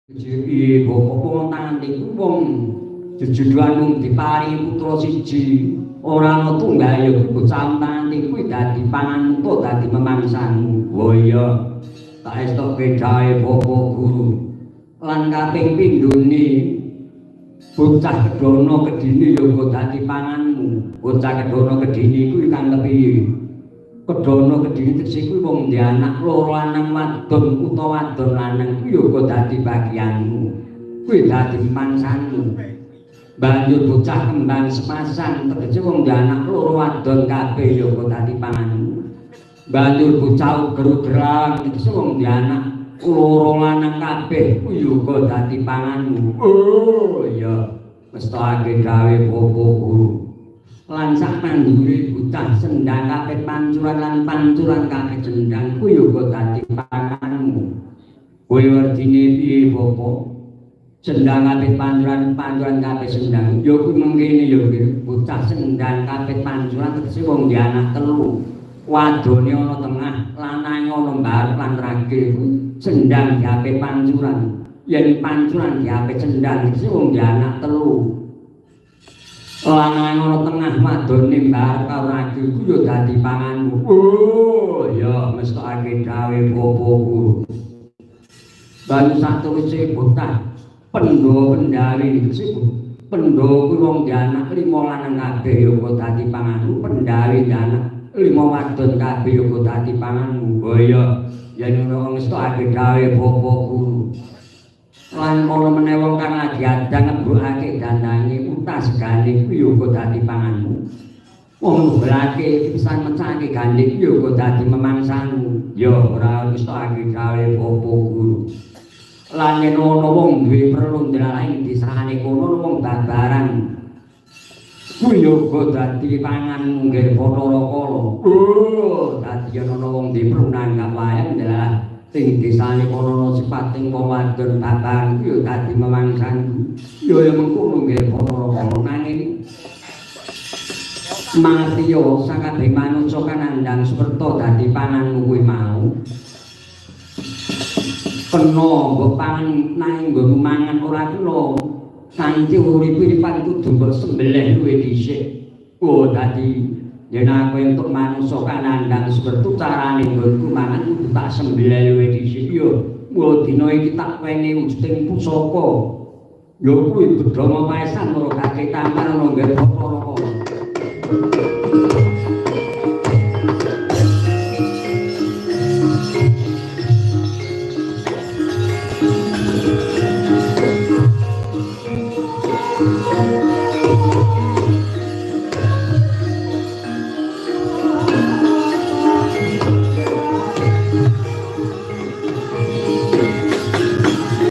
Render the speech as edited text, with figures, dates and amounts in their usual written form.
Jadi bapak tangan iku wong jejuduan mung diparingi putra siji ora ana tunggal ya bocah tangan iku dadi pangan utawa dadi memangsanmu. Oh iya tak estoke gawe bapak guru lan kaping pindhone bocah kedono kedine ya dadi panganmu. Bocah kedono kedine iku kan kepiye? Kedono kedine tegese kuwi wong duwe anak loro lanang wadon utawa wadon lanang kuwi ya dadi bagianmu. Kuwi dadi mangsanmu. Banjur bocah kembang sepasang tegese wong duwe anak loro wadon kabeh ya dadi panganmu. Banjur bocah uger-ugeran tegese wong duwe anak loro lanang kabeh kuwi ya dadi panganmu. Oh iya mestake gawe popo guru. Lan sak mandure bocah sendang kabeh pancuran lan pancuran kabeh sendang kuwi uga dadi panganmu. Kowe werdine piye Bapak? Sendang kabeh pancuran kabeh sendang. Ya kuwi mengkene ya bocah sendang kabeh pancuran tegese wong di anak telu. Wadone ana tengah, lanange ana mbarep lan ragil. Sendang kabeh pancuran. Yen pancuran kabeh sendang tegese wong di anak telu. Lanang ana tengah wadone mbarep karo ragil ku ya dadi panganmu. Oh ya mestake gawe popo. Banyu saterusé bocah pendho pendhawi pendho kuwi wong anak 5 lanang kabeh ya kok dadi panganmu. Pendhawi anak 5 wadon kabeh ya kok dadi panganmu. Oh iya yen ngono mestake gawe popo guru. Lan ana meneh wong kang lagi adang ngebrukake dandange utas gandeng kuwi uga dadi panganmu. Wong ngelake pisan mecake gandeng kuwi uga dadi memangsanmu. Ya ora wis tak gawe popo guru. Lan yen ana wong duwe perlu ndelalahe desane kono wong babaran kuwi uga dadi panganmu nggih Bathara Kala. Oh dadi ana wong duwe perlu nanggap wayang ndelalah sing desane kono sipating wong wadon babang yo dadi memangsan yo mengkono nggih Bathara nanging matiyo sakabeh manungsa kanandang suwerta dadi panganmu kuwi mau kena mbok pangan nanging nggo mangan ora kena kanthi urip-uripan kudu mbok sembelih luwih dhisik. Oh dadi yen aku entuk manungsa kanandang seperti carane nggonku mangan kudu tak sembelih luwih dhisik yo. Mula dina iki tak wene wujuding pusaka. Yo kuwi Bedhama Paesan karo kakek Tamar ana nggih Bathara Kala.